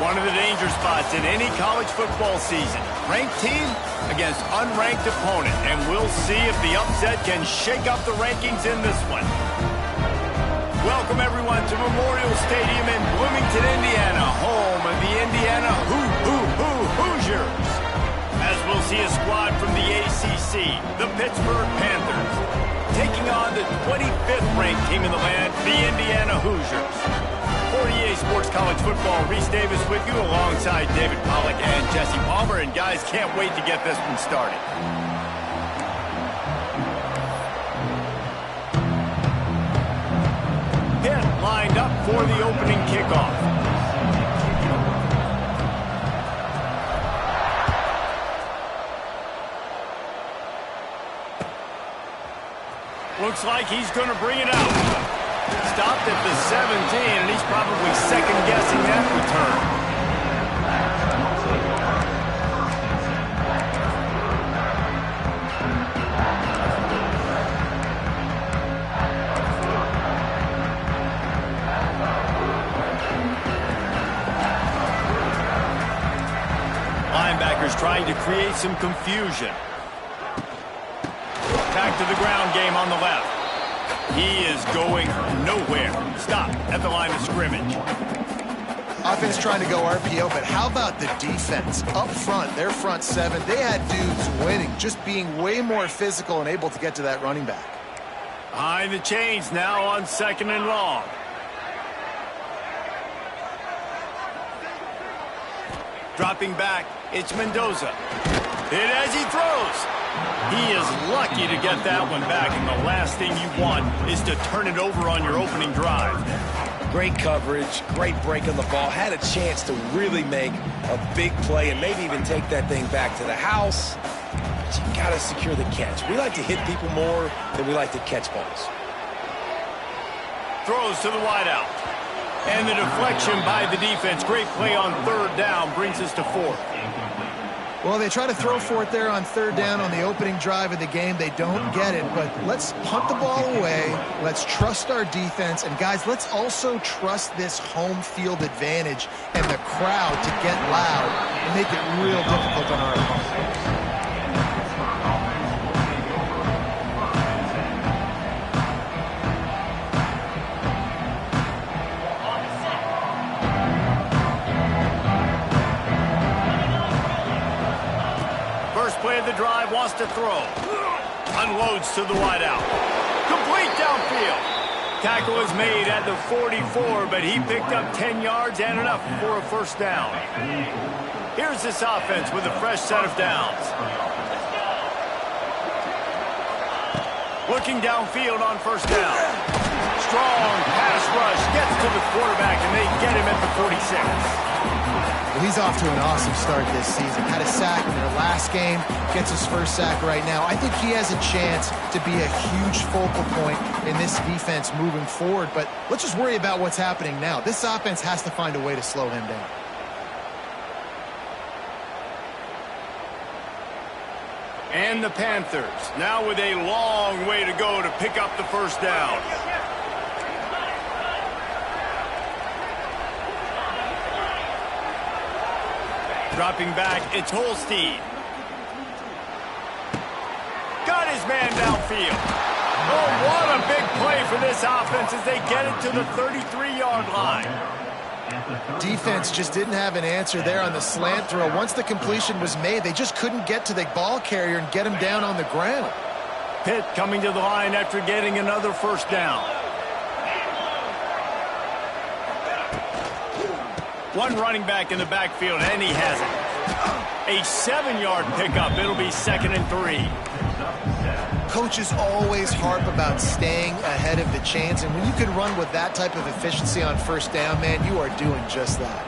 One of the danger spots in any college football season. Ranked team against unranked opponent. And we'll see if the upset can shake up the rankings in this one. Welcome, everyone, to Memorial Stadium in Bloomington, Indiana, home of the Indiana Hoosiers. As we'll see a squad from the ACC, the Pittsburgh Panthers, taking on the 25th ranked team in the land, the Indiana Hoosiers. For EA Sports College Football, Reese Davis with you alongside David Pollack and Jesse Palmer. And guys, can't wait to get this one started. Pitt lined up for the opening kickoff. Looks like he's going to bring it out. Stopped at the 17, and he's probably second-guessing that return. Linebackers trying to create some confusion. Back to the ground game on the left. He is going nowhere. Stop at the line of scrimmage. Offense trying to go RPO, but how about the defense? Up front, their front seven, they had dudes winning, just being way more physical and able to get to that running back. Behind the chains now on 2nd and long. Dropping back, it's Mendoza. Hit as he throws. He is lucky to get that one back, and the last thing you want is to turn it over on your opening drive. Great coverage, great break on the ball. Had a chance to really make a big play and maybe even take that thing back to the house. But you got to secure the catch. We like to hit people more than we like to catch balls. Throws to the wideout. And the deflection by the defense. Great play on 3rd down brings us to 4th. Well, they try to throw for it there on 3rd down on the opening drive of the game. They don't get it, but let's punt the ball away. Let's trust our defense. And, guys, let's also trust this home field advantage and the crowd to get loud and make it real difficult on our opponent. Play of the drive, wants to throw. Unloads to the wideout. Complete downfield. Tackle is made at the 44, but he picked up 10 yards and enough for a 1st down. Here's this offense with a fresh set of downs. Looking downfield on 1st down. Strong pass rush gets to the quarterback, and they get him at the 46. Well, he's off to an awesome start this season. Had a sack in their last game, gets his 1st sack right now. I think he has a chance to be a huge focal point in this defense moving forward, but let's just worry about what's happening now. This offense has to find a way to slow him down. And the Panthers, now with a long way to go to pick up the 1st down. Dropping back, it's Holstein. Got his man downfield. Oh, what a big play for this offense as they get it to the 33-yard line. Defense just didn't have an answer there on the slant throw. Once the completion was made, they just couldn't get to the ball carrier and get him down on the ground. Pitt coming to the line after getting another 1st down. One running back in the backfield, and he has it. A 7-yard pickup. It'll be 2nd and 3. Coaches always harp about staying ahead of the chains, and when you can run with that type of efficiency on 1st down, man, you are doing just that.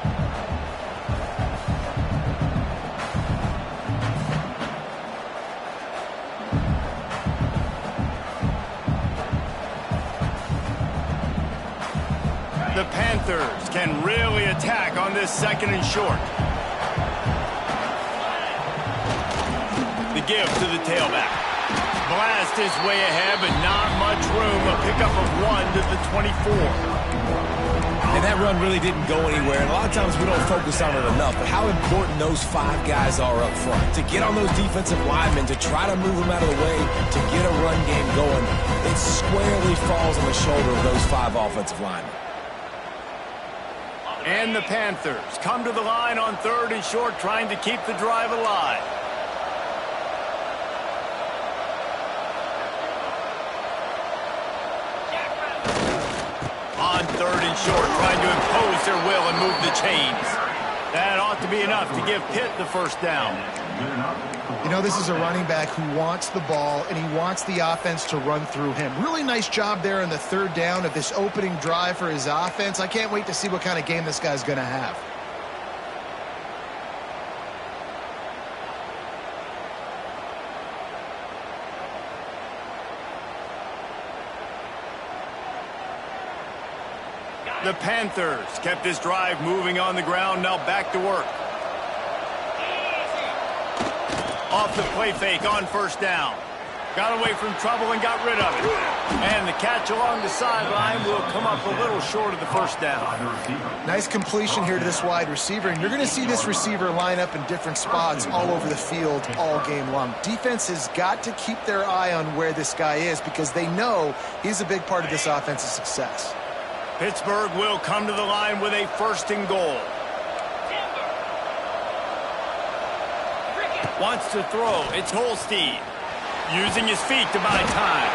The Panthers can really attack on this 2nd and short. The give to the tailback. Blast his way ahead, but not much room. A pickup of 1 to the 24. And that run really didn't go anywhere. And a lot of times we don't focus on it enough, but how important those 5 guys are up front. To get on those defensive linemen, to try to move them out of the way, to get a run game going, it squarely falls on the shoulder of those 5 offensive linemen. And the Panthers come to the line on 3rd and short, trying to keep the drive alive. On 3rd and short, trying to impose their will and move the chains. That ought to be enough to give Pitt the first down. You know, this is a running back who wants the ball, and he wants the offense to run through him. Really nice job there on the 3rd down of this opening drive for his offense. I can't wait to see what kind of game this guy's going to have. The Panthers kept this drive moving on the ground, now back to work. Off the play fake on 1st down. Got away from trouble and got rid of it. And the catch along the sideline will come up a little short of the 1st down. Nice completion here to this wide receiver, and you're going to see this receiver line up in different spots all over the field all game long. Defense has got to keep their eye on where this guy is because they know he's a big part of this offense's success. Pittsburgh will come to the line with a 1st and goal. Wants to throw. It's Holstein. Using his feet to buy time.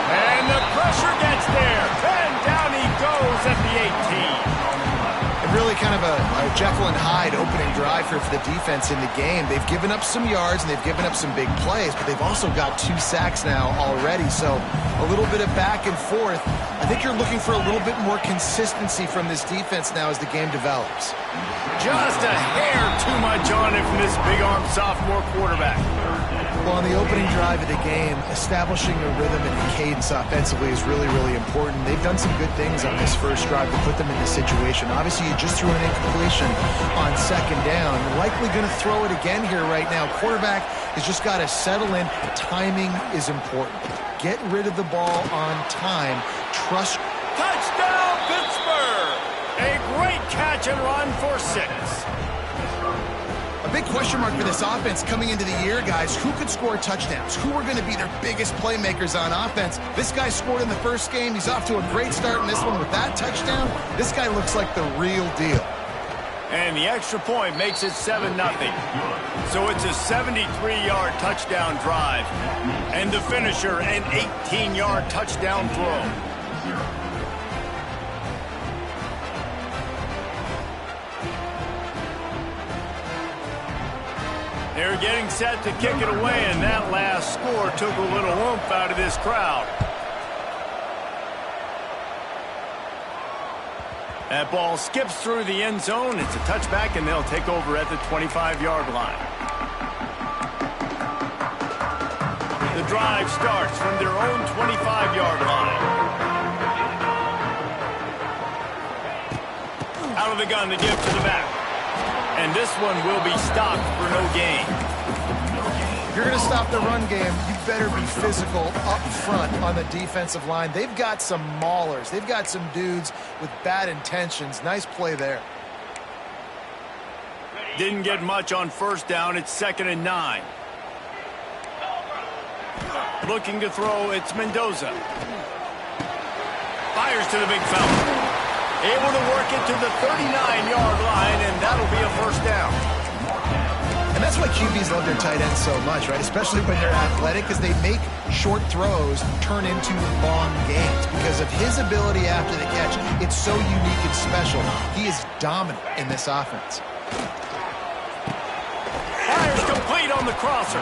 And the pressure gets there. And down he goes at the 18. And really kind of a Jekyll and Hyde opening drive here for the defense in the game. They've given up some yards and they've given up some big plays, but they've also got 2 sacks now already. So a little bit of back and forth. I think you're looking for a little bit more consistency from this defense now as the game develops. Just a hair too much on it from this big-arm sophomore quarterback. Well, on the opening drive of the game, establishing a rhythm and a cadence offensively is really, really important. They've done some good things on this first drive to put them in this situation. Obviously, you just threw an incompletion on 2nd down. You're likely going to throw it again here right now. Quarterback has just got to settle in. Timing is important. Get rid of the ball on time. Trust. Touchdown, Pittsburgh! A great catch and run for 6. A big question mark for this offense coming into the year, guys. Who could score touchdowns? Who are going to be their biggest playmakers on offense? This guy scored in the first game. He's off to a great start in this one with that touchdown. This guy looks like the real deal. And the extra point makes it 7-0. So it's a 73-yard touchdown drive. And the finisher, an 18-yard touchdown throw. They're getting set to kick it away, and that last score took a little oomph out of this crowd. That ball skips through the end zone. It's a touchback, and they'll take over at the 25-yard line. The drive starts from their own 25-yard line. Out of the gun, the give to the back. And this one will be stopped for no gain. If you're going to stop the run game, you better be physical up front on the defensive line. They've got some maulers. They've got some dudes with bad intentions. Nice play there. Didn't get much on 1st down. It's 2nd and 9. Looking to throw, it's Mendoza. Fires to the big fella. Able to work it to the 39-yard line, and that'll be a 1st down. And that's why QBs love their tight ends so much, right? Especially when they're athletic, because they make short throws turn into long gains. Because of his ability after the catch, it's so unique and special. He is dominant in this offense. Fires complete on the crosser.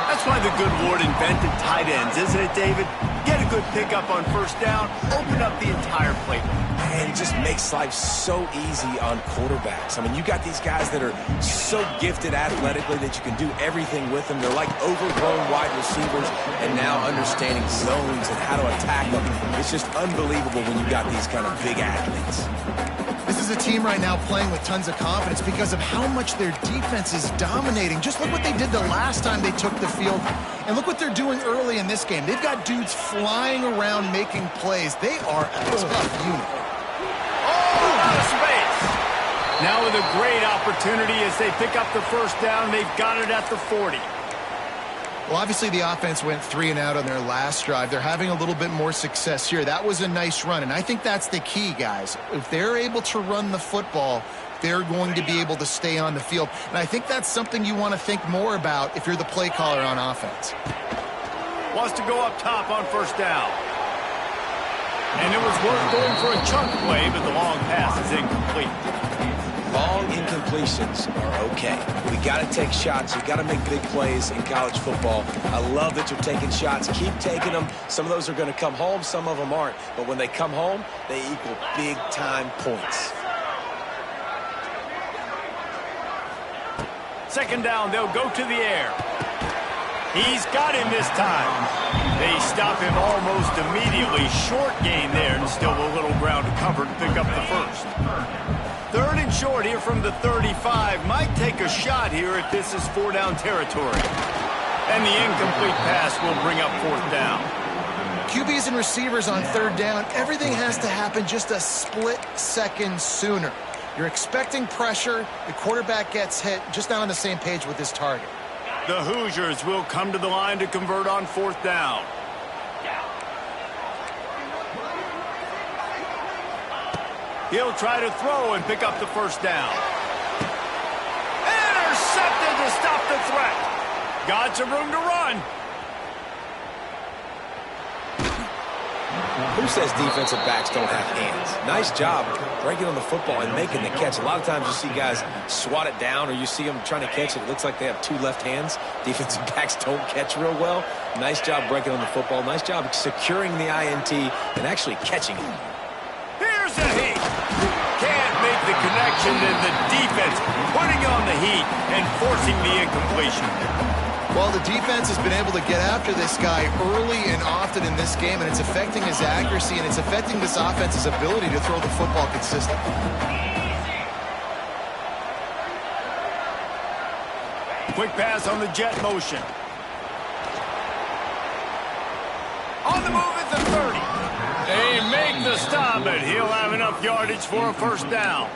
That's why the good Lord invented tight ends, isn't it, David? Get a good pickup on 1st down, open up the entire plate. Man, it just makes life so easy on quarterbacks. I mean, you got these guys that are so gifted athletically that you can do everything with them. They're like overgrown wide receivers, and now understanding zones and how to attack them. It's just unbelievable when you got these kind of big athletes. This is a team right now playing with tons of confidence because of how much their defense is dominating. Just look what they did the last time they took the field, and look what they're doing early in this game. They've got dudes flying around making plays. They are a tough unit. Oh, Now with a great opportunity as they pick up the first down. They've got it at the 40. Well, obviously the offense went 3 and out on their last drive. They're having a little bit more success here. That was a nice run, and I think that's the key, guys. If they're able to run the football, they're going to be able to stay on the field. And I think that's something you want to think more about if you're the play caller on offense. Wants to go up top on first down. And it was worth going for a chunk play, but the long pass is incomplete. Long incompletions are okay. We got to take shots. You got to make big plays in college football. I love that you're taking shots. Keep taking them. Some of those are going to come home. Some of them aren't. But when they come home, they equal big-time points. Second down, they'll go to the air. He's got him this time. They stop him almost immediately. Short gain there, and still a little ground to cover to pick up the first. Third and short here from the 35. Might take a shot here if this is 4-down territory. And the incomplete pass will bring up fourth down. QBs and receivers on third down, everything has to happen just a split second sooner. You're expecting pressure, the quarterback gets hit, just not on the same page with his target. The Hoosiers will come to the line to convert on fourth down. He'll try to throw and pick up the first down. Intercepted to stop the threat. Got some room to run. Who says defensive backs don't have hands? Nice job breaking on the football and making the catch. A lot of times you see guys swat it down or you see them trying to catch it. It looks like they have two left hands. Defensive backs don't catch real well. Nice job breaking on the football. Nice job securing the INT and actually catching it. Here's a heat. Can't make the connection, and the defense putting on the heat and forcing the incompletion. Well, the defense has been able to get after this guy early and often in this game, and it's affecting his accuracy, and it's affecting this offense's ability to throw the football consistently. Quick pass on the jet motion. On the move at the 30. They make the stop, but he'll have enough yardage for a first down.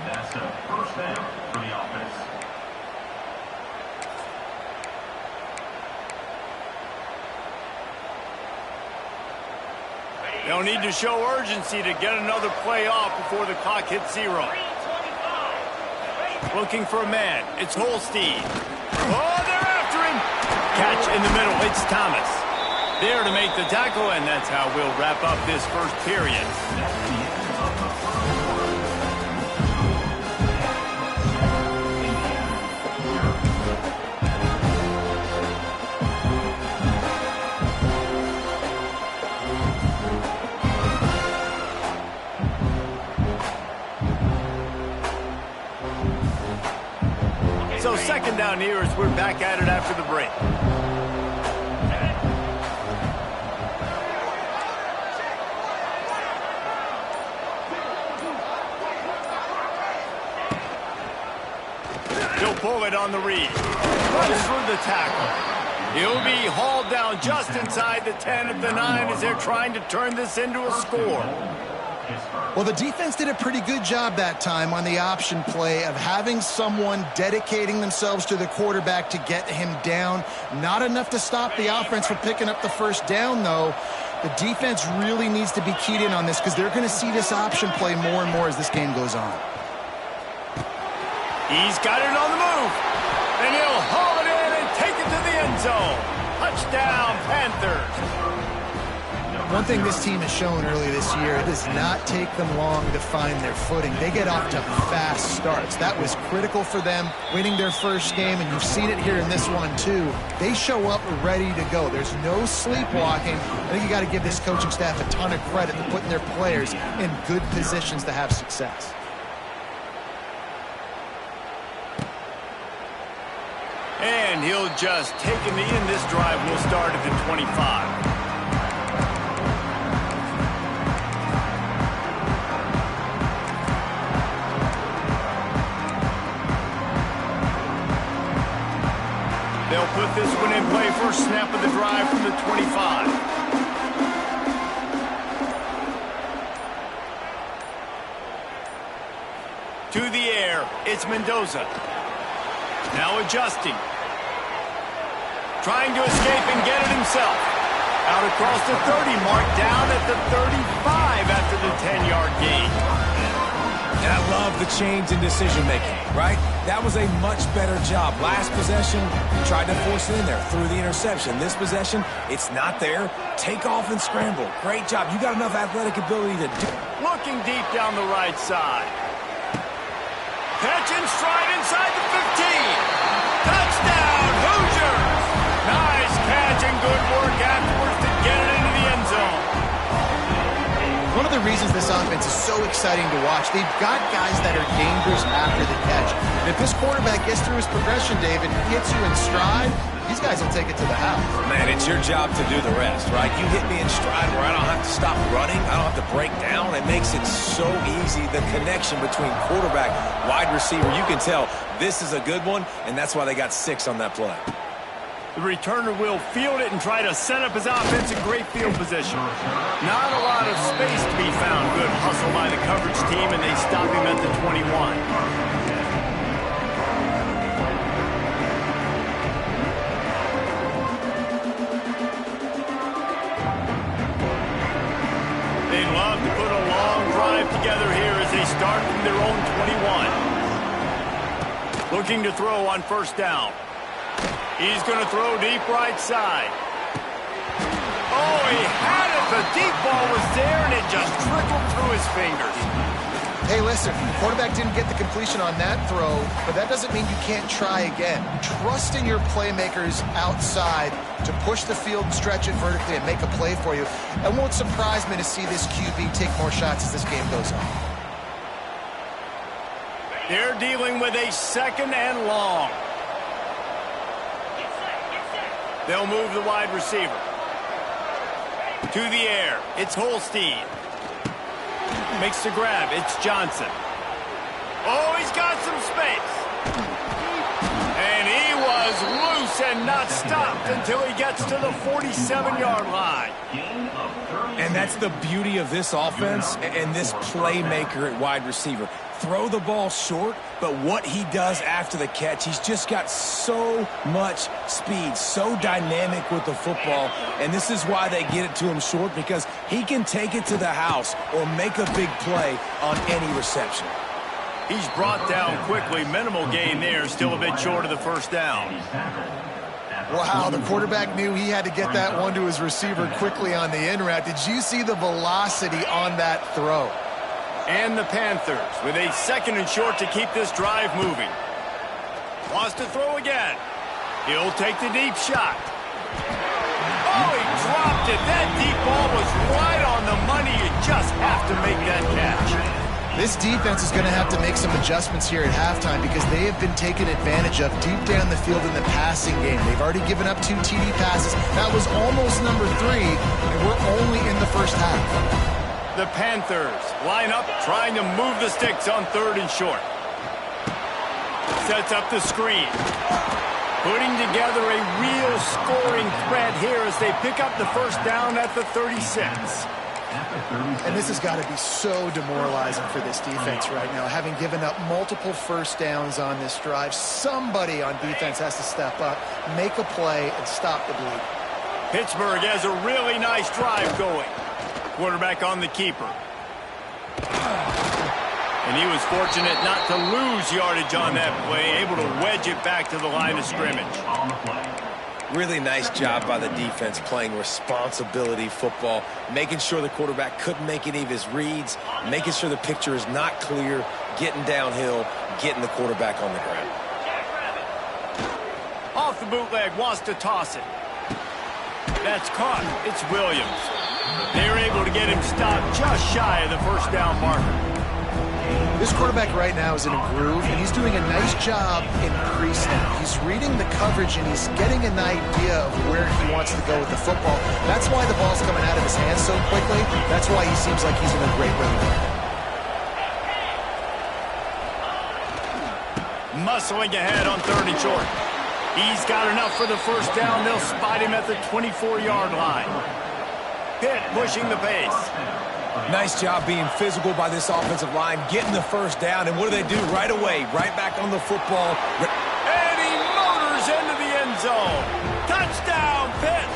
That's a first down for the offense. They'll need to show urgency to get another play off before the clock hits 0. Looking for a man. It's Holstein. Oh, they're after him. Catch in the middle. It's Thomas. There to make the tackle, and that's how we'll wrap up this first period. So second down here as we're back at it after the break. He'll pull it on the read. Runs through the tackle. He'll be hauled down just inside the 10 at the 9 as they're trying to turn this into a score. Well, the defense did a pretty good job that time on the option play of having someone dedicating themselves to the quarterback to get him down. Not enough to stop the offense from picking up the first down, though. The defense really needs to be keyed in on this because they're going to see this option play more and more as this game goes on. He's got it on the move. And he'll haul it in and take it to the end zone. Touchdown, Panthers. One thing this team has shown early this year, it does not take them long to find their footing. They get off to fast starts. That was critical for them, winning their first game, and you've seen it here in this one too. They show up ready to go. There's no sleepwalking. I think you got to give this coaching staff a ton of credit for putting their players in good positions to have success. And he'll just take a knee, and this drive will start at the 25. They'll put this one in play for a snap of the drive from the 25. To the air, it's Mendoza. Now adjusting. Trying to escape and get it himself. Out across the 30 mark, down at the 35 after the 10-yard gain. And I love the change in decision-making, right? That was a much better job. Last possession, tried to force it in there, threw the interception. This possession, it's not there. Take off and scramble. Great job. You got enough athletic ability to do. Looking deep down the right side. Catch and stride inside the 15. Touchdown, Hoosiers! Nice catch and good work afterwards to get it into the end zone. One of the reasons this offense is so exciting to watch, they've got guys that are dangerous after the catch. And if this quarterback gets through his progression, David, hits you in stride, these guys will take it to the house. Man, it's your job to do the rest, right? You hit me in stride where I don't have to stop running. I don't have to break down. It makes it so easy, the connection between quarterback, wide receiver. You can tell this is a good one, and that's why they got 6 on that play. The returner will field it and try to set up his offense in great field position. Not a lot of space to be found. Good hustle by the coverage team, and they stop him at the 21. They love to put a long drive together here as they start from their own 21. Looking to throw on first down. He's going to throw deep right side. Oh, he had it. The deep ball was there, and it just trickled through his fingers. Hey, listen, the quarterback didn't get the completion on that throw, but that doesn't mean you can't try again. Trust in your playmakers outside to push the field and stretch it vertically and make a play for you. It won't surprise me to see this QB take more shots as this game goes on. They're dealing with a 2nd and long. They'll move the wide receiver. To the air. It's Holstein. Makes the grab. It's Johnson. Oh, he's got some space. And he was loose and not stopped until he gets to the 47-yard line. And that's the beauty of this offense and this playmaker at wide receiver. Throw the ball short, but what he does after the catch, he's just got so much speed, so dynamic with the football, and this is why they get it to him short, because he can take it to the house or make a big play on any reception. He's brought down quickly. Minimal gain there, still a bit short of the first down. Wow, the quarterback knew he had to get that one to his receiver quickly on the in route. Did you see the velocity on that throw? And the Panthers with a 2nd and short to keep this drive moving. Wants to throw again. He'll take the deep shot. Oh, he dropped it. That deep ball was right on the money. You just have to make that catch. This defense is going to have to make some adjustments here at halftime because they have been taken advantage of deep down the field in the passing game. They've already given up 2 TD passes. That was almost number 3, and we're only in the first half. The Panthers line up, trying to move the sticks on 3rd and short. Sets up the screen. Putting together a real scoring threat here as they pick up the first down at the 36. And this has got to be so demoralizing for this defense right now. Having given up multiple first downs on this drive, somebody on defense has to step up, make a play, and stop the bleed. Pittsburgh has a really nice drive going. Quarterback on the keeper. And he was fortunate not to lose yardage on that play, able to wedge it back to the line of scrimmage. Really nice job by the defense playing responsibility football, making sure the quarterback couldn't make any of his reads, making sure the picture is not clear, getting downhill, getting the quarterback on the ground. Off the bootleg, wants to toss it. That's caught. It's Williams. They're able to get him stopped just shy of the first down marker. This quarterback right now is in a groove, and he's doing a nice job in pre-snap. He's reading the coverage, and he's getting an idea of where he wants to go with the football. That's why the ball's coming out of his hands so quickly. That's why he seems like he's in a great rhythm. Muscling ahead on 3rd and short. He's got enough for the first down. They'll spot him at the 24-yard line. Pitt pushing the pace. Nice job being physical by this offensive line, getting the first down, and what do? Right away, right back on the football. And he motors into the end zone. Touchdown, Pitt.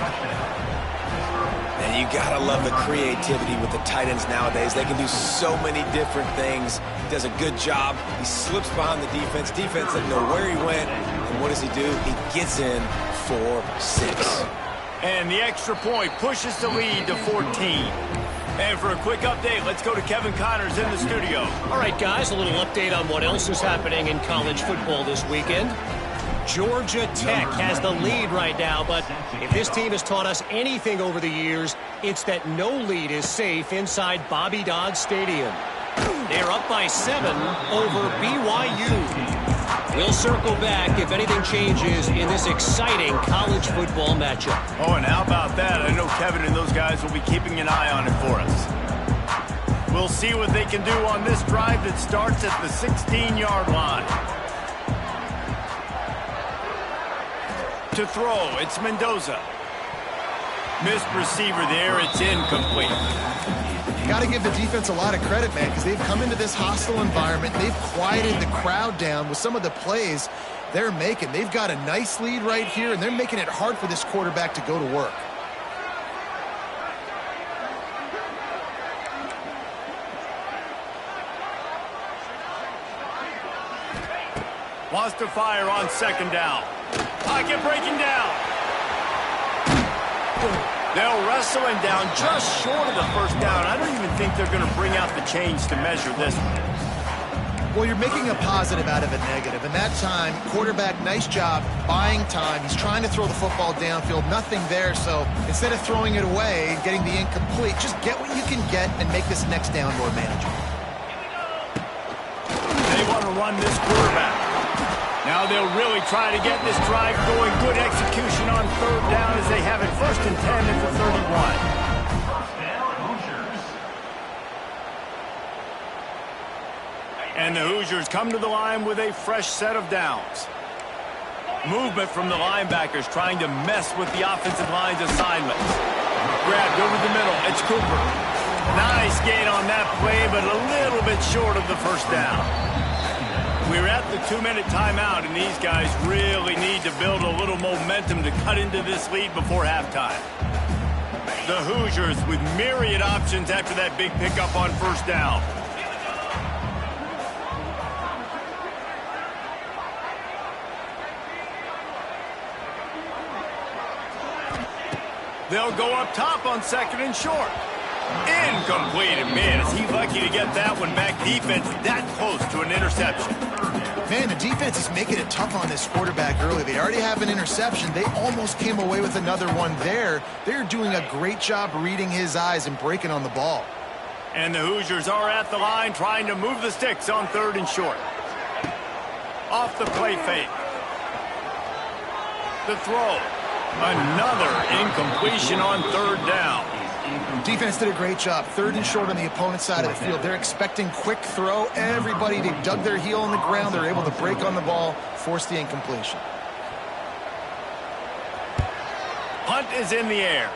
And you gotta love the creativity with the tight ends nowadays. They can do so many different things. He does a good job. He slips behind the defense. Defense doesn't know where he went. And what does he do? He gets in for 6. And the extra point pushes the lead to 14. And for a quick update, let's go to Kevin Connors in the studio. All right, guys, a little update on what else is happening in college football this weekend. Georgia Tech has the lead right now, but if this team has taught us anything over the years, it's that no lead is safe inside Bobby Dodd Stadium. They're up by 7 over BYU. We'll circle back if anything changes in this exciting college football matchup. Oh, and how about that? I know Kevin and those guys will be keeping an eye on it for us. We'll see what they can do on this drive that starts at the 16-yard line. To throw, it's Mendoza. Missed receiver there, it's incomplete. Got to give the defense a lot of credit, man, because they've come into this hostile environment. They've quieted the crowd down with some of the plays they're making. They've got a nice lead right here, and they're making it hard for this quarterback to go to work. Wants to fire on second down. Pocket breaking down. They'll wrestle him down just short of the first down. I don't even think they're going to bring out the chains to measure this one. Well, you're making a positive out of a negative. And that time, quarterback, nice job buying time. He's trying to throw the football downfield. Nothing there. So instead of throwing it away and getting the incomplete, just get what you can get and make this next down more manageable. They want to run this quarterback. Now they'll really try to get this drive going. Good execution on third down as they have it 1st and 10 at the 31. And the Hoosiers come to the line with a fresh set of downs. Movement from the linebackers trying to mess with the offensive line's assignments. Grabbed over the middle. It's Cooper. Nice gain on that play, but a little bit short of the first down. We're at the 2-minute timeout, and these guys really need to build a little momentum to cut into this lead before halftime. The Hoosiers with myriad options after that big pickup on first down. They'll go up top on 2nd and short. Incomplete, and man, is he lucky to get that one back. Defense that close to an interception. Man, the defense is making it tough on this quarterback early. They already have an interception. They almost came away with another one there. They're doing a great job reading his eyes and breaking on the ball. And the Hoosiers are at the line trying to move the sticks on 3rd and short. Off the play fake. The throw. Another incompletion on 3rd down. Defense did a great job. 3rd and short on the opponent's side of the field. They're expecting quick throw. Everybody, they dug their heel on the ground. They're able to break on the ball, force the incompletion. Punt is in the air.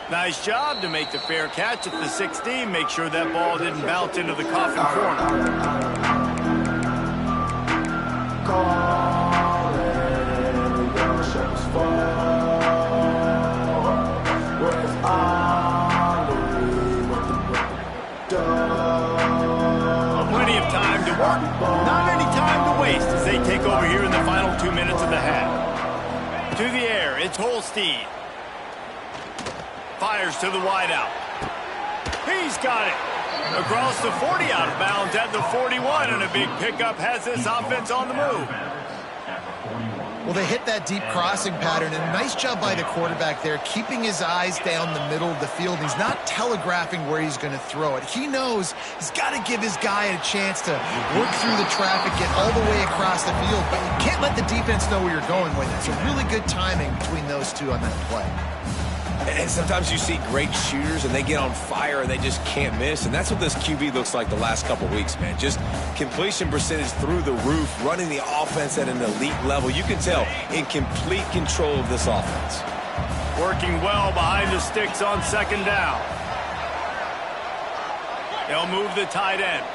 Nice job to make the fair catch at the 16. Make sure that ball didn't bounce into the coffin corner. Plenty of time to work. Not any time to waste as they take over here in the final 2 minutes of the half. To the air, it's Holstein. Fires to the wideout. He's got it. Across the 40, out of bounds at the 41, and a big pickup has this offense on the move. Well, they hit that deep crossing pattern, and a nice job by the quarterback there, keeping his eyes down the middle of the field. He's not telegraphing where he's going to throw it. He knows he's got to give his guy a chance to work through the traffic, get all the way across the field, but you can't let the defense know where you're going with it. So really good timing between those two on that play. And sometimes you see great shooters, and they get on fire, and they just can't miss. And that's what this QB looks like the last couple weeks, man. Just completion percentage through the roof, running the offense at an elite level. You can tell in complete control of this offense. Working well behind the sticks on 2nd down. They'll move the tight end.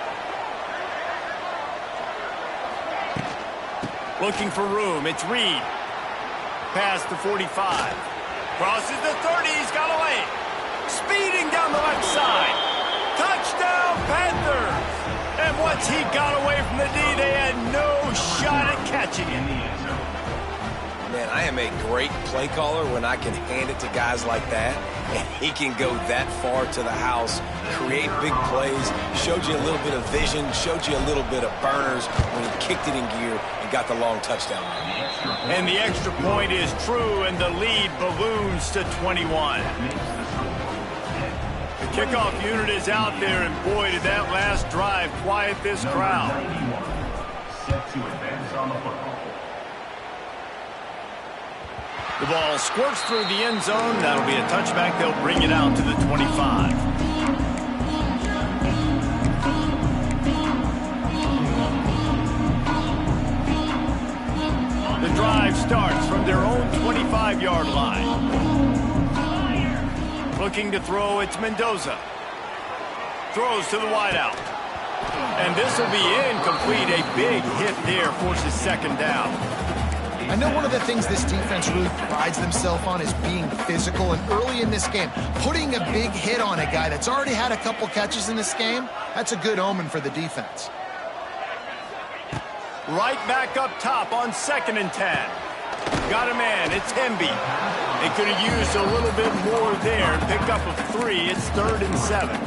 Looking for room. It's Reed. Pass to 45. Crosses the 30. He's got away. Speeding down the left side. Touchdown, Panthers. And once he got away from the D, they had no shot at catching him. Man, I am a great play caller when I can hand it to guys like that, and he can go that far to the house, create big plays, showed you a little bit of vision, showed you a little bit of burners when he kicked it in gear and got the long touchdown. And the extra point is true, and the lead balloons to 21. The kickoff unit is out there, and boy, did that last drive quiet this crowd. Set to advance on the football. The ball squirts through the end zone. That'll be a touchback. They'll bring it out to the 25. The drive starts from their own 25-yard line. Looking to throw, it's Mendoza. Throws to the wideout. And this will be incomplete. A big hit there forces second down. I know one of the things this defense really prides themselves on is being physical, and early in this game, putting a big hit on a guy that's already had a couple catches in this game, that's a good omen for the defense. Right back up top on 2nd and 10. Got a man, it's Hemby. They could have used a little bit more there. Pick up a 3, it's 3rd and 7.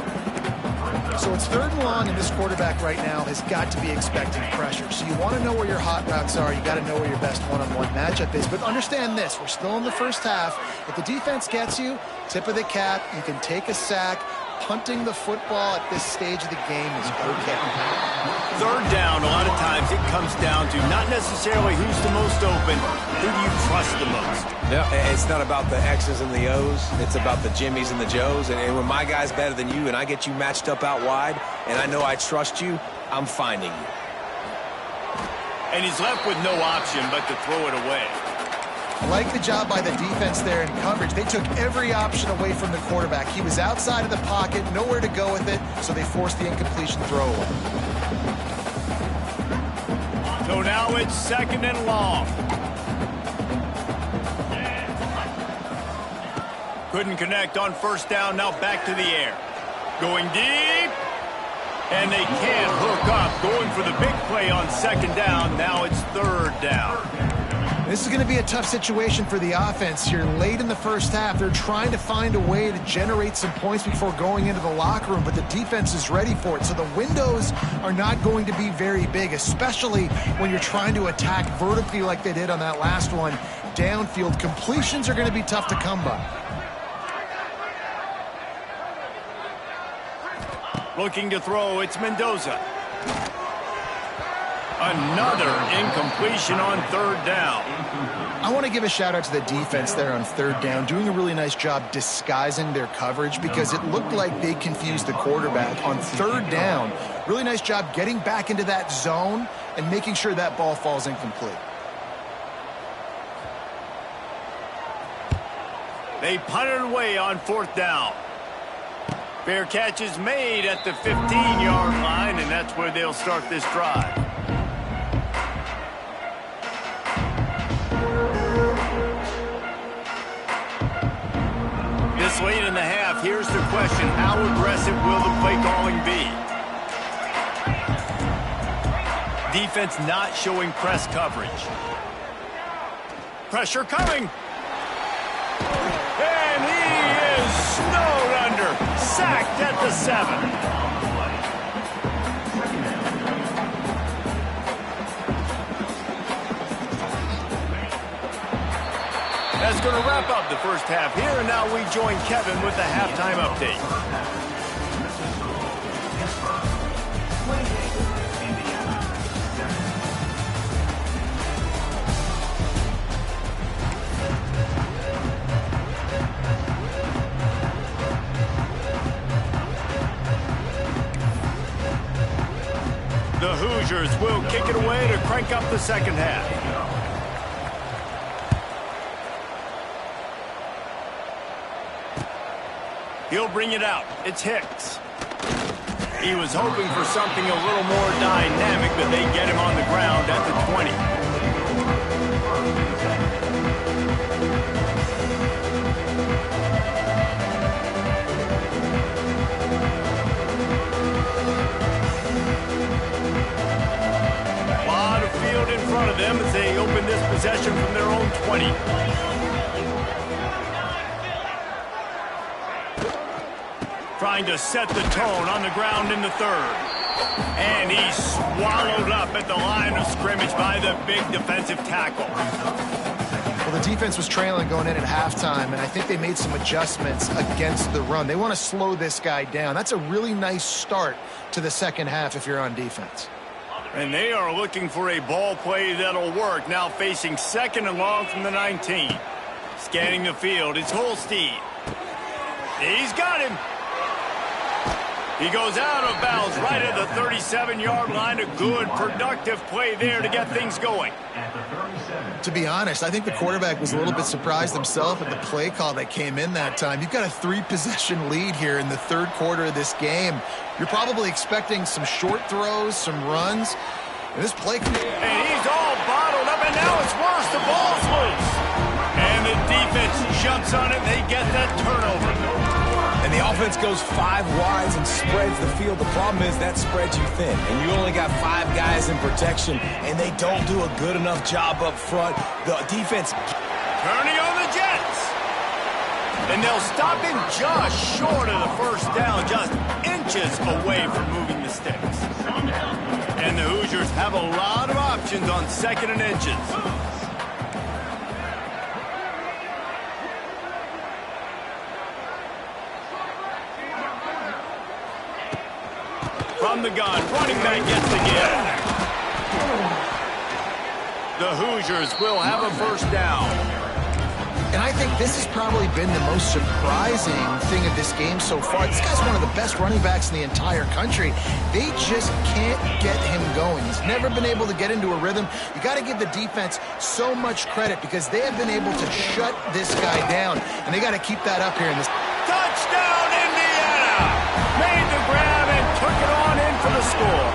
So it's 3rd and long, and this quarterback right now has got to be expecting pressure. So you want to know where your hot routes are. You got to know where your best one-on-one matchup is. But understand this, we're still in the first half. If the defense gets you, tip of the cap, you can take a sack. Punting the football at this stage of the game is okay. 3rd down, a lot of times it comes down to not necessarily who's the most open, who do you trust the most? Yeah, it's not about the X's and the O's. It's about the Jimmies and the Joes. And when my guy's better than you and I get you matched up out wide and I know I trust you, I'm finding you. And he's left with no option but to throw it away. I like the job by the defense there in coverage. They took every option away from the quarterback. He was outside of the pocket, nowhere to go with it, so they forced the incompletion throwaway. So now it's 2nd and long. Couldn't connect on 1st down, now back to the air. Going deep. And they can't hook up. Going for the big play on 2nd down. Now it's 3rd down. This is going to be a tough situation for the offense here. Late in the first half, they're trying to find a way to generate some points before going into the locker room, but the defense is ready for it. So the windows are not going to be very big, especially when you're trying to attack vertically like they did on that last one. Downfield completions are going to be tough to come by. Looking to throw, it's Mendoza. Another incompletion on 3rd down. I want to give a shout out to the defense there on 3rd down, doing a really nice job disguising their coverage because it looked like they confused the quarterback on 3rd down. Really nice job getting back into that zone and making sure that ball falls incomplete. They punted away on 4th down. Fair catch is made at the 15-yard line, and that's where they'll start this drive. This late in the half, here's the question. How aggressive will the play calling be? Defense not showing press coverage. Pressure coming. And he is snowed under. Sacked at the 7. That's going to wrap up the first half here, and now we join Kevin with the halftime update. The Hoosiers will kick it away to crank up the second half. He'll bring it out. It's Hicks. He was hoping for something a little more dynamic, but they get him on the ground at the 20. A lot of field in front of them as they open this possession from their own 20. Trying to set the tone on the ground in the third. And he's swallowed up at the line of scrimmage by the big defensive tackle. Well, the defense was trailing going in at halftime, and I think they made some adjustments against the run. They want to slow this guy down. That's a really nice start to the second half if you're on defense. And they are looking for a ball play that'll work. Now facing second and long from the 19. Scanning the field, it's Holstein. He's got him. He goes out of bounds right at the 37-yard line. A good, productive play there to get things going. To be honest, I think the quarterback was a little bit surprised himself at the play call that came in that time. You've got a 3-possession lead here in the third quarter of this game. You're probably expecting some short throws, some runs. And this play... And he's all bottled up, and now it's worse. The ball's loose. And the defense jumps on it, and they get that turnover. And the offense goes 5 wides and spreads the field. The problem is that spreads you thin, and you only got 5 guys in protection, and they don't do a good enough job up front. The defense turning on the Jets. And they'll stop him just short of the first down, just inches away from moving the sticks. And the Hoosiers have a lot of options on second and inches. From the gun, running back gets the give. The Hoosiers will have a first down. And I think this has probably been the most surprising thing of this game so far. This guy's one of the best running backs in the entire country. They just can't get him going. He's never been able to get into a rhythm. You got to give the defense so much credit because they have been able to shut this guy down. And they got to keep that up here in this. Touchdown, Indiana! Made the grab and took it on in for the score.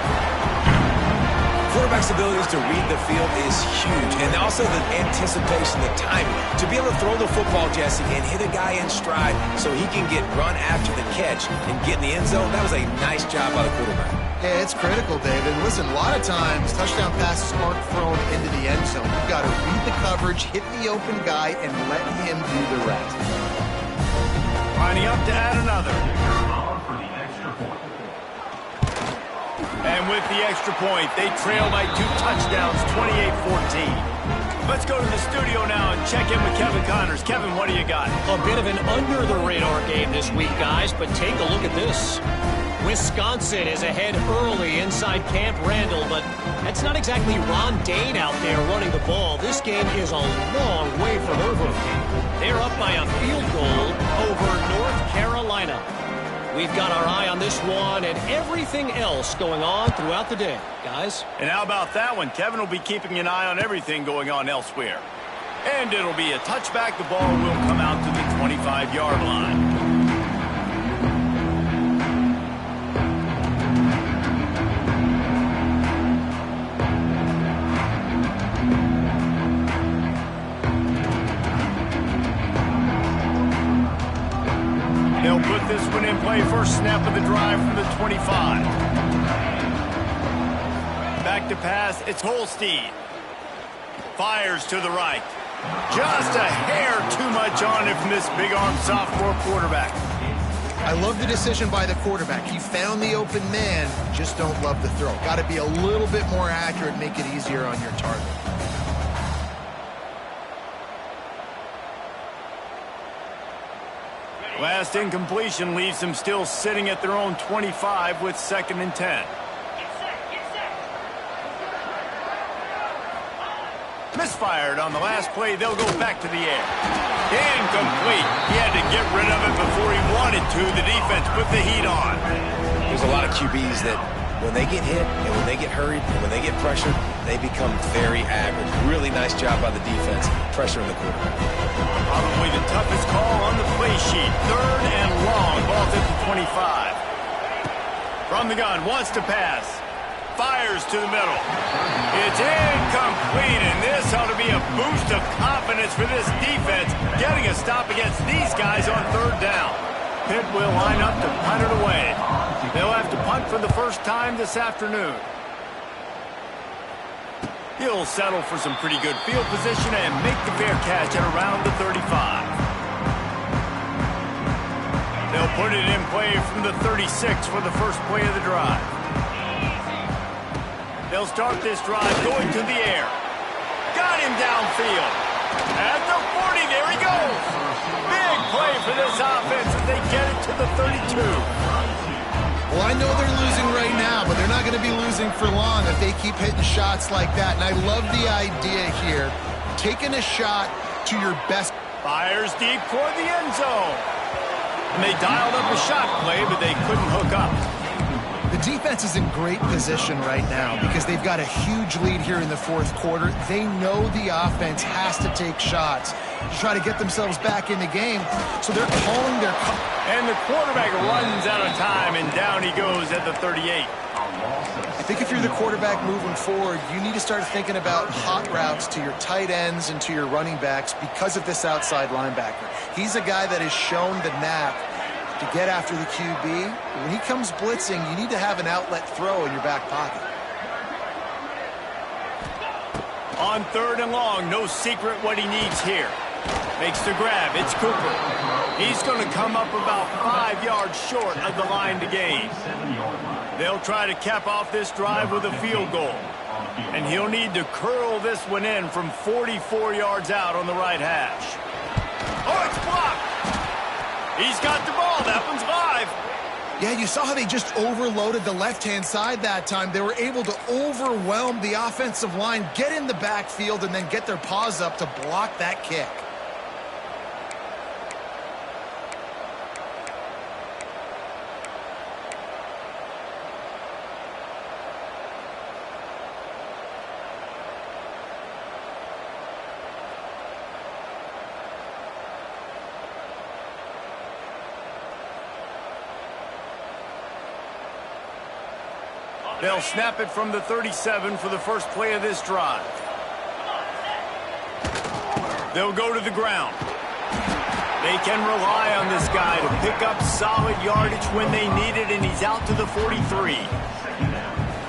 Quarterback's abilities to read the field is huge, and also the anticipation, the timing. To be able to throw the football, Jesse, and hit a guy in stride so he can get run after the catch and get in the end zone, that was a nice job by the quarterback. Yeah, it's critical, David. Listen, a lot of times touchdown passes aren't thrown into the end zone. You've got to read the coverage, hit the open guy, and let him do the rest. Lining up to add another. And with the extra point, they trail by 2 touchdowns, 28-14. Let's go to the studio now and check in with Kevin Connors. Kevin, what do you got? A bit of an under-the-radar game this week, guys, but take a look at this. Wisconsin is ahead early inside Camp Randall, but that's not exactly Ron Dane out there running the ball. This game is a long way from over. They're up by a field goal over North Carolina. We've got our eye on this one and everything else going on throughout the day, guys. And how about that one? Kevin will be keeping an eye on everything going on elsewhere. And it'll be a touchback. The ball will come out to the 25-yard line. They'll put this one in play. First snap of the drive from the 25. Back to pass. It's Holstein. Fires to the right. Just a hair too much on it from this big-arm sophomore quarterback. I love the decision by the quarterback. He found the open man. Just don't love the throw. Got to be a little bit more accurate, make it easier on your target. Last incompletion leaves them still sitting at their own 25 with 2nd and 10. Misfired on the last play. They'll go back to the air. Incomplete. He had to get rid of it before he wanted to. The defense put the heat on. There's a lot of QBs that when they get hit and when they get hurried and when they get pressured, they become very average. Really nice job by the defense pressuring the quarterback. Probably the toughest call on the play sheet. 3rd and long. Ball's at the 25. From the gun, wants to pass. Fires to the middle. It's incomplete, and this ought to be a boost of confidence for this defense, getting a stop against these guys on third down. Pitt will line up to punt it away. They'll have to punt for the first time this afternoon. He'll settle for some pretty good field position and make the fair catch at around the 35. They'll put it in play from the 36 for the first play of the drive. They'll start this drive going to the air. Got him downfield. At the 40, there he goes. Big play for this offense as they get it to the 32. Well, I know they're losing right now, but they're not going to be losing for long if they keep hitting shots like that. And I love the idea here. Taking a shot to your best. Fires deep toward the end zone. And they dialed up a shot play, but they couldn't hook up. The defense is in great position right now because they've got a huge lead here in the fourth quarter. They know the offense has to take shots to try to get themselves back in the game. So they're calling their... And the quarterback runs out of time, and down he goes at the 38. I think if you're the quarterback moving forward, you need to start thinking about hot routes to your tight ends and to your running backs because of this outside linebacker. He's a guy that has shown the knack to get after the QB. When he comes blitzing, you need to have an outlet throw in your back pocket. On third and long, no secret what he needs here. Makes the grab. It's Cooper. He's going to come up about 5 yards short of the line to gain. They'll try to cap off this drive with a field goal. And he'll need to curl this one in from 44 yards out on the right hash. Oh, it's blocked. He's got the ball. That one's live. Yeah, you saw how they just overloaded the left-hand side that time. They were able to overwhelm the offensive line, get in the backfield, and then get their paws up to block that kick. They'll snap it from the 37 for the first play of this drive. They'll go to the ground. They can rely on this guy to pick up solid yardage when they need it, and he's out to the 43.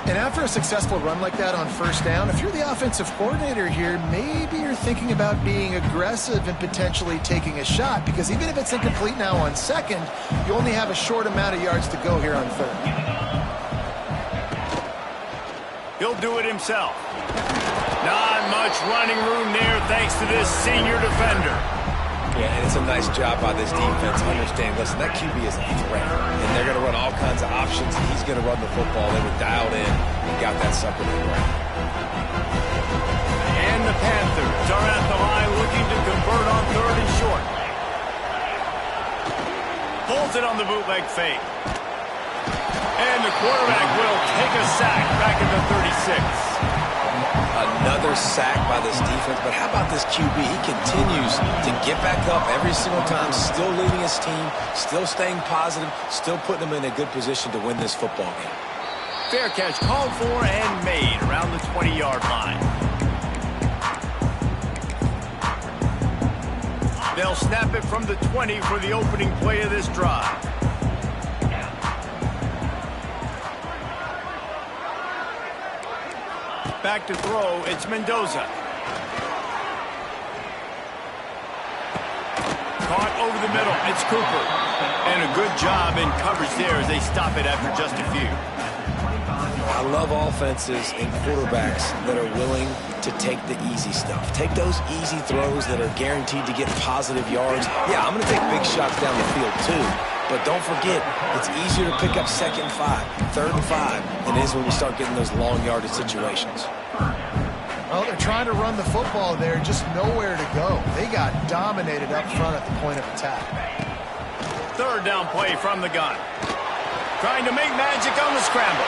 And after a successful run like that on first down, if you're the offensive coordinator here, maybe you're thinking about being aggressive and potentially taking a shot, because even if it's incomplete now on second, you only have a short amount of yards to go here on third. He'll do it himself. Not much running room there thanks to this senior defender. Yeah, and it's a nice job by this defense. Understand, listen, that QB is a threat. And they're going to run all kinds of options. He's going to run the football. They were dialed in and got that sucker to the ground. And the Panthers are at the line looking to convert on third and short. Pulls it on the bootleg fake. And the quarterback will take a sack back at the 36. Another sack by this defense, but how about this QB? He continues to get back up every single time, still leading his team, still staying positive, still putting them in a good position to win this football game. Fair catch called for and made around the 20-yard line. They'll snap it from the 20 for the opening play of this drive. Back to throw, it's Mendoza. Caught over the middle, it's Cooper. And a good job in coverage there as they stop it after just a few. I love offenses and quarterbacks that are willing to take the easy stuff. Take those easy throws that are guaranteed to get positive yards. Yeah, I'm going to take big shots down the field too. But don't forget, it's easier to pick up second and 5, third and 5 than it is when we start getting those long yardage situations. Well, they're trying to run the football there, just nowhere to go. They got dominated up front at the point of attack. Third down play from the gun. Trying to make magic on the scramble.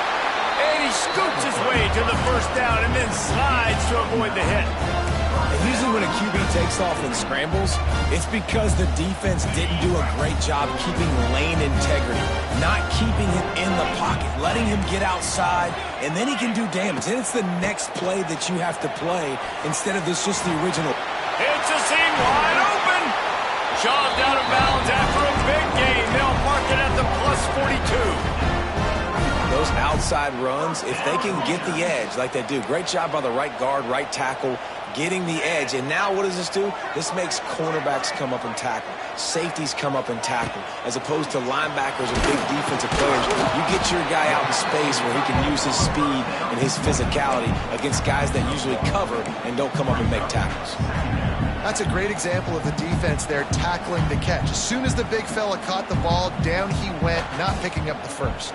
And he scoops his way to the first down and then slides to avoid the hit. And usually when a QB takes off and scrambles, it's because the defense didn't do a great job keeping lane integrity, not keeping him in the pocket, letting him get outside, and then he can do damage. And it's the next play that you have to play instead of this just the original. It's a seam wide open. Shoved out of bounds after a big gain. They'll mark it at the +42. Those outside runs, if they can get the edge like they do, great job by the right guard, right tackle, getting the edge. And now what does this do? This makes cornerbacks come up and tackle. Safeties come up and tackle. As opposed to linebackers or big defensive players, you get your guy out in space where he can use his speed and his physicality against guys that usually cover and don't come up and make tackles. That's a great example of the defense there tackling the catch. As soon as the big fella caught the ball, down he went, not picking up the first.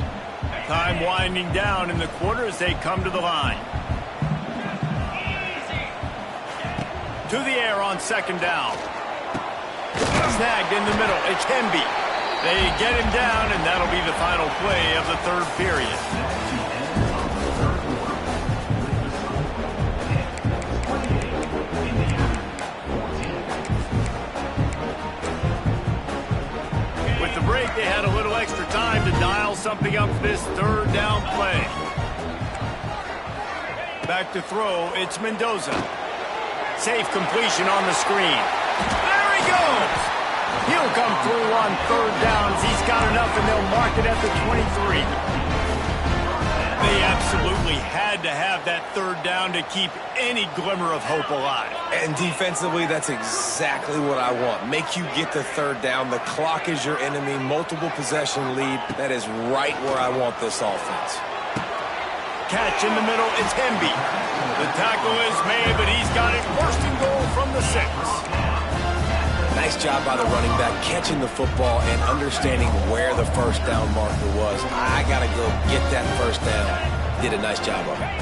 Time winding down in the quarter as they come to the line. To the air on second down. Snagged in the middle. It can be. They get him down, and that'll be the final play of the third period. With the break, they had a little extra time to dial something up this third down play. Back to throw, it's Mendoza. Safe completion on the screen. There he goes! He'll come through on third downs. He's got enough, and they'll mark it at the 23. They absolutely had to have that third down to keep any glimmer of hope alive. And defensively, that's exactly what I want. Make you get the third down. The clock is your enemy. Multiple possession lead. That is right where I want this offense. Catch in the middle, it's Hemby. The tackle is made, but he's got it first and goal from the 6. Nice job by the running back, catching the football and understanding where the first down marker was. I got to go get that first down. Did a nice job of it.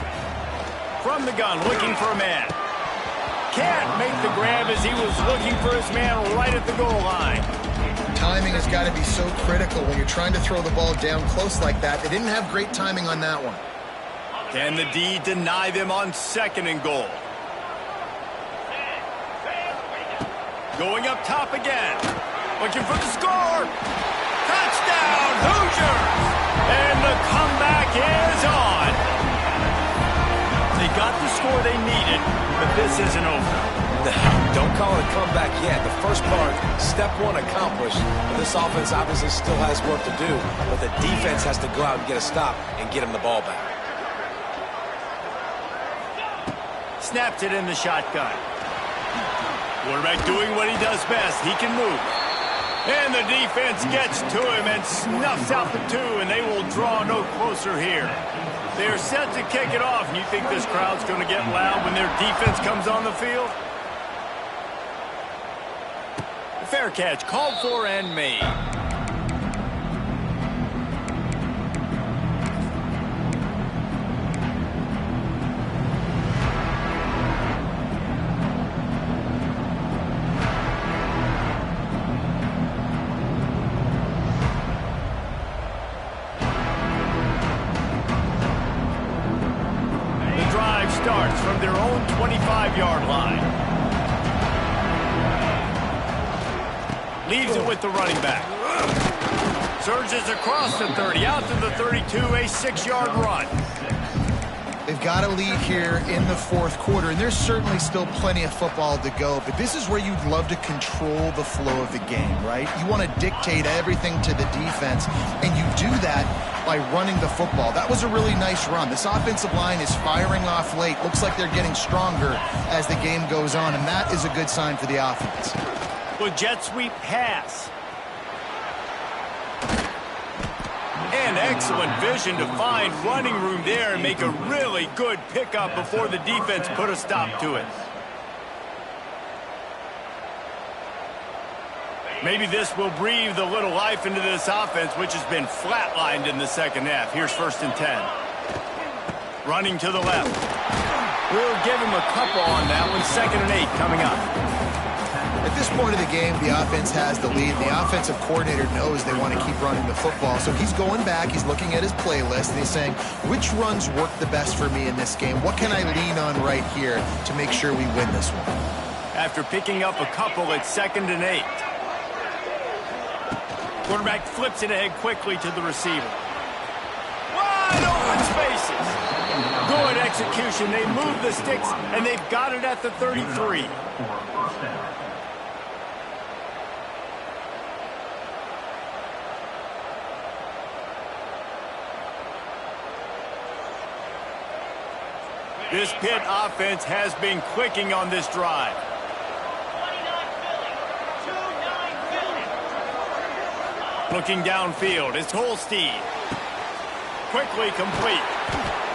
From the gun, looking for a man. Can't make the grab as he was looking for his man right at the goal line. Timing has got to be so critical when you're trying to throw the ball down close like that. They didn't have great timing on that one. Can the D deny them on second and goal? Going up top again. Looking for the score. Touchdown, Hoosiers! And the comeback is on. They got the score they needed, but this isn't over. Don't call it a comeback yet. The first part, step one accomplished. But this offense obviously still has work to do, but the defense has to go out and get a stop and get him the ball back. Snaps it in the shotgun. Quarterback doing what he does best. He can move. And the defense gets to him and snuffs out the 2, and they will draw no closer here. They're set to kick it off. You think this crowd's going to get loud when their defense comes on the field? Fair catch, called for and made. Starts from their own 25-yard line. Leaves it with the running back. Surges across the 30, out to the 32, a 6-yard run. They've got a lead here in the fourth quarter, and there's certainly still plenty of football to go, but this is where you'd love to control the flow of the game, right? You want to dictate everything to the defense, and you do that by running the football. That was a really nice run. This offensive line is firing off late. Looks like they're getting stronger as the game goes on, and that is a good sign for the offense. Well, jet sweep pass. And excellent vision to find running room there and make a really good pickup before the defense put a stop to it. Maybe this will breathe a little life into this offense, which has been flatlined in the second half. Here's 1st and 10. Running to the left. We'll give him a couple on that one. 2nd and 8 coming up. At this point of the game, the offense has the lead. The offensive coordinator knows they want to keep running the football. So he's going back, he's looking at his playlist, and he's saying, which runs work the best for me in this game? What can I lean on right here to make sure we win this one? after picking up a couple at 2nd and 8. Quarterback flips it ahead quickly to the receiver. Wide open spaces. Good execution. They move the sticks, and they've got it at the 33. This Pitt offense has been clicking on this drive. Looking downfield, it's Holstein. Quickly complete.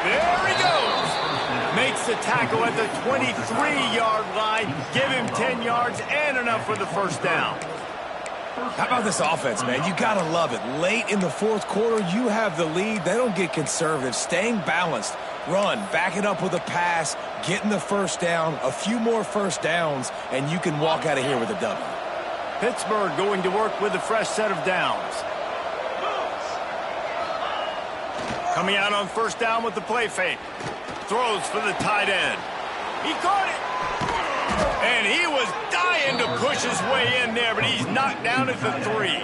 There he goes. Makes the tackle at the 23-yard line. Give him 10 yards and enough for the first down. How about this offense, man? You got to love it. Late in the fourth quarter, you have the lead. They don't get conservative. Staying balanced. Run, back it up with a pass, getting the first down, a few more first downs, and you can walk out of here with a W. Pittsburgh going to work with a fresh set of downs. Coming out on first down with the play fake. Throws for the tight end. He caught it. And he was dying to push his way in there, but he's knocked down at the 3.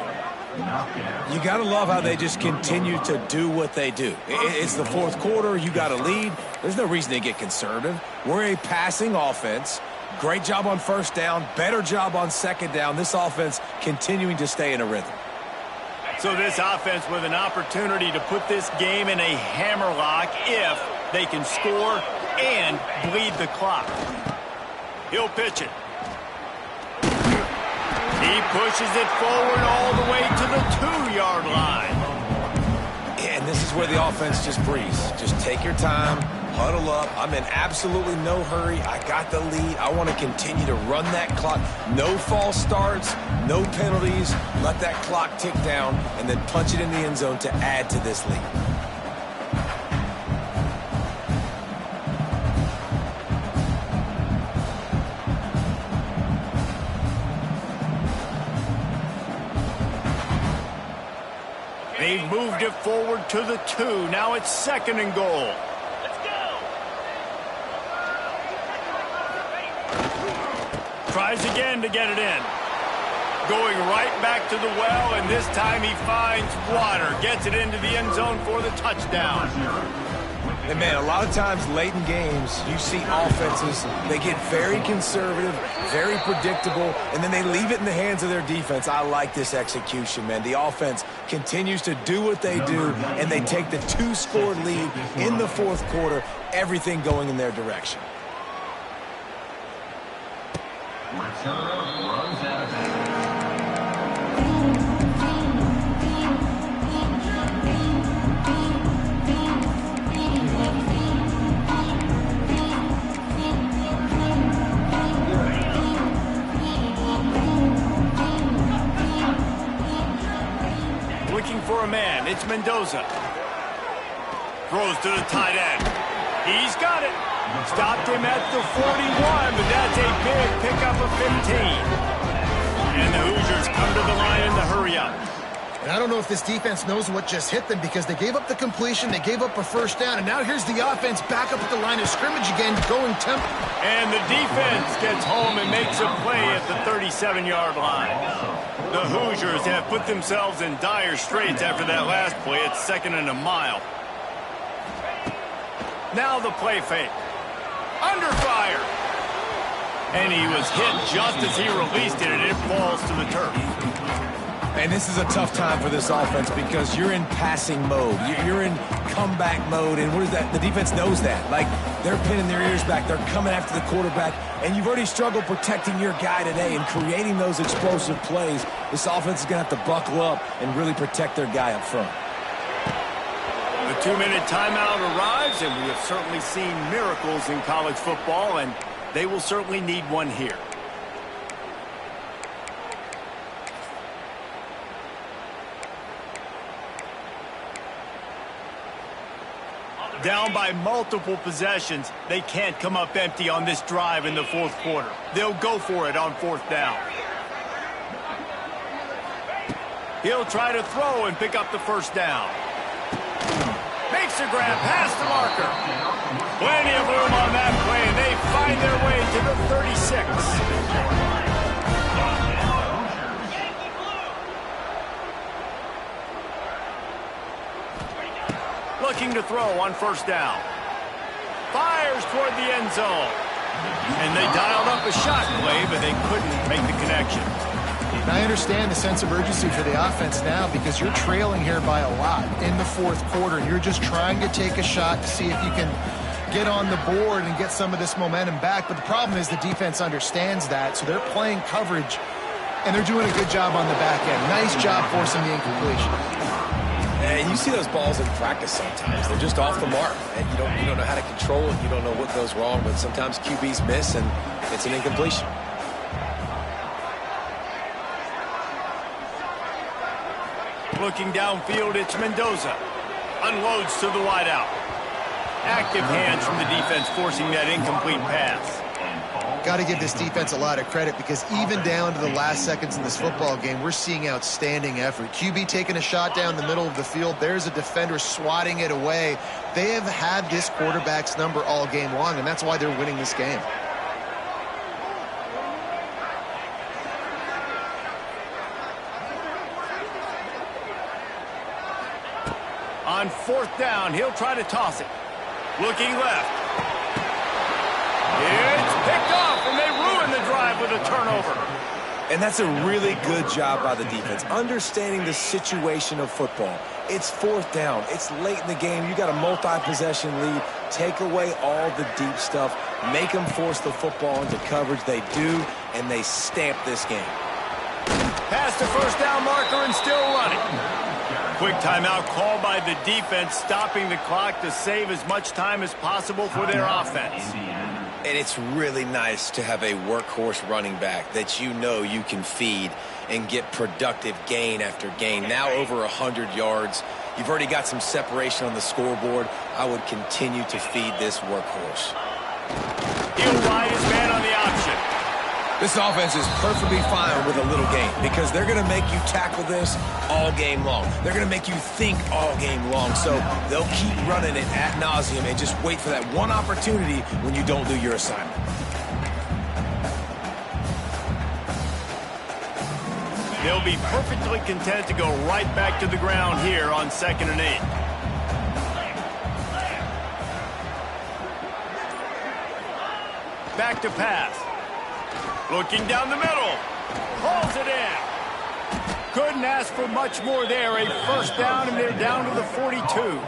You got to love how they just continue to do what they do. It's the fourth quarter. You got a lead. There's no reason to get conservative. We're a passing offense. Great job on first down. Better job on second down. This offense continuing to stay in a rhythm. So this offense with an opportunity to put this game in a hammerlock if they can score and bleed the clock. He'll pitch it. He pushes it forward all the way to the 2-yard line. And this is where the offense just breathes. Just take your time, huddle up. I'm in absolutely no hurry. I got the lead. I want to continue to run that clock. No false starts, no penalties. Let that clock tick down and then punch it in the end zone to add to this lead. They've moved it forward to the 2. Now it's 2nd and goal. Let's go. Tries again to get it in. Going right back to the well, and this time he finds water. Gets it into the end zone for the touchdown. And, man, a lot of times late in games, you see offenses, they get very conservative, very predictable, and then they leave it in the hands of their defense. I like this execution, man. The offense continues to do what they do, and they take the 2-score lead in the fourth quarter, everything going in their direction. Runs out of bounds. Looking for a man. It's Mendoza. Throws to the tight end. He's got it. Stopped him at the 41, but that's a big pickup of 15. And the Hoosiers come to the line in the hurry-up. And I don't know if this defense knows what just hit them because they gave up the completion, they gave up a first down, and now here's the offense back up at the line of scrimmage again, going tempo. And the defense gets home and makes a play at the 37-yard line. The Hoosiers have put themselves in dire straits after that last play. It's 2nd and a mile. Now the play fake. Under fire. And he was hit just as he released it, and it falls to the turf. And this is a tough time for this offense because you're in passing mode. You're in comeback mode, and what is that? The defense knows that. Like, they're pinning their ears back. They're coming after the quarterback, and you've already struggled protecting your guy today and creating those explosive plays. This offense is going to have to buckle up and really protect their guy up front. The 2-minute timeout arrives, and we have certainly seen miracles in college football, and they will certainly need one here. Down by multiple possessions, they can't come up empty on this drive in the fourth quarter. They'll go for it on fourth down. He'll try to throw and pick up the first down. Makes a grab past the marker. Plenty of room on that play, and they find their way to the 36. Looking to throw on first down. Fires toward the end zone. And they dialed up a shot play, but they couldn't make the connection. And I understand the sense of urgency for the offense now because you're trailing here by a lot in the fourth quarter, and you're just trying to take a shot to see if you can get on the board and get some of this momentum back. But the problem is the defense understands that, so they're playing coverage, and they're doing a good job on the back end. Nice job forcing the incompletion. And you see those balls in practice sometimes. They're just off the mark. And you don't know how to control it. You don't know what goes wrong. But sometimes QBs miss, and it's an incompletion. Looking downfield, it's Mendoza. Unloads to the wideout. Active hands from the defense forcing that incomplete pass. Got to give this defense a lot of credit because even down to the last seconds in this football game, we're seeing outstanding effort. QB taking a shot down the middle of the field. There's a defender swatting it away. They have had this quarterback's number all game long, and that's why they're winning this game. On fourth down, he'll try to toss it. Looking left. It's picked off, and they ruin the drive with a turnover. And that's a really good job by the defense, understanding the situation of football. It's fourth down. It's late in the game. You got a multi-possession lead. Take away all the deep stuff. Make them force the football into coverage. They do, and they stamp this game. Past the first down marker and still running. Quick timeout called by the defense, stopping the clock to save as much time as possible for their offense. And it's really nice to have a workhorse running back that you know you can feed and get productive gain after gain. Now over 100 yards. You've already got some separation on the scoreboard. I would continue to feed this workhorse. He'll ride his man on the option. This offense is perfectly fine with a little game because they're going to make you tackle this all game long. They're going to make you think all game long. So they'll keep running it ad nauseum and just wait for that one opportunity when you don't do your assignment. They'll be perfectly content to go right back to the ground here on 2nd and 8. Back to pass. Looking down the middle. Pulls it in. Couldn't ask for much more there. A first down, and they're down to the 42.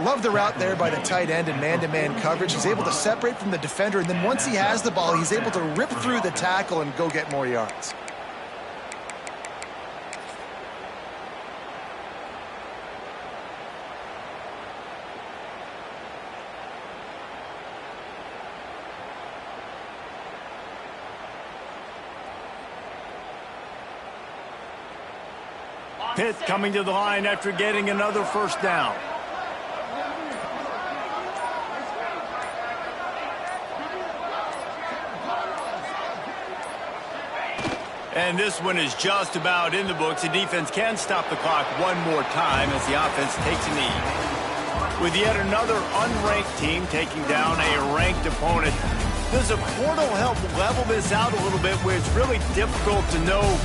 Love the route there by the tight end and man-to-man coverage. He's able to separate from the defender, and then once he has the ball, he's able to rip through the tackle and go get more yards. Pitt coming to the line after getting another first down. And this one is just about in the books. The defense can stop the clock one more time as the offense takes a knee. With yet another unranked team taking down a ranked opponent, does a portal help level this out a little bit where it's really difficult to know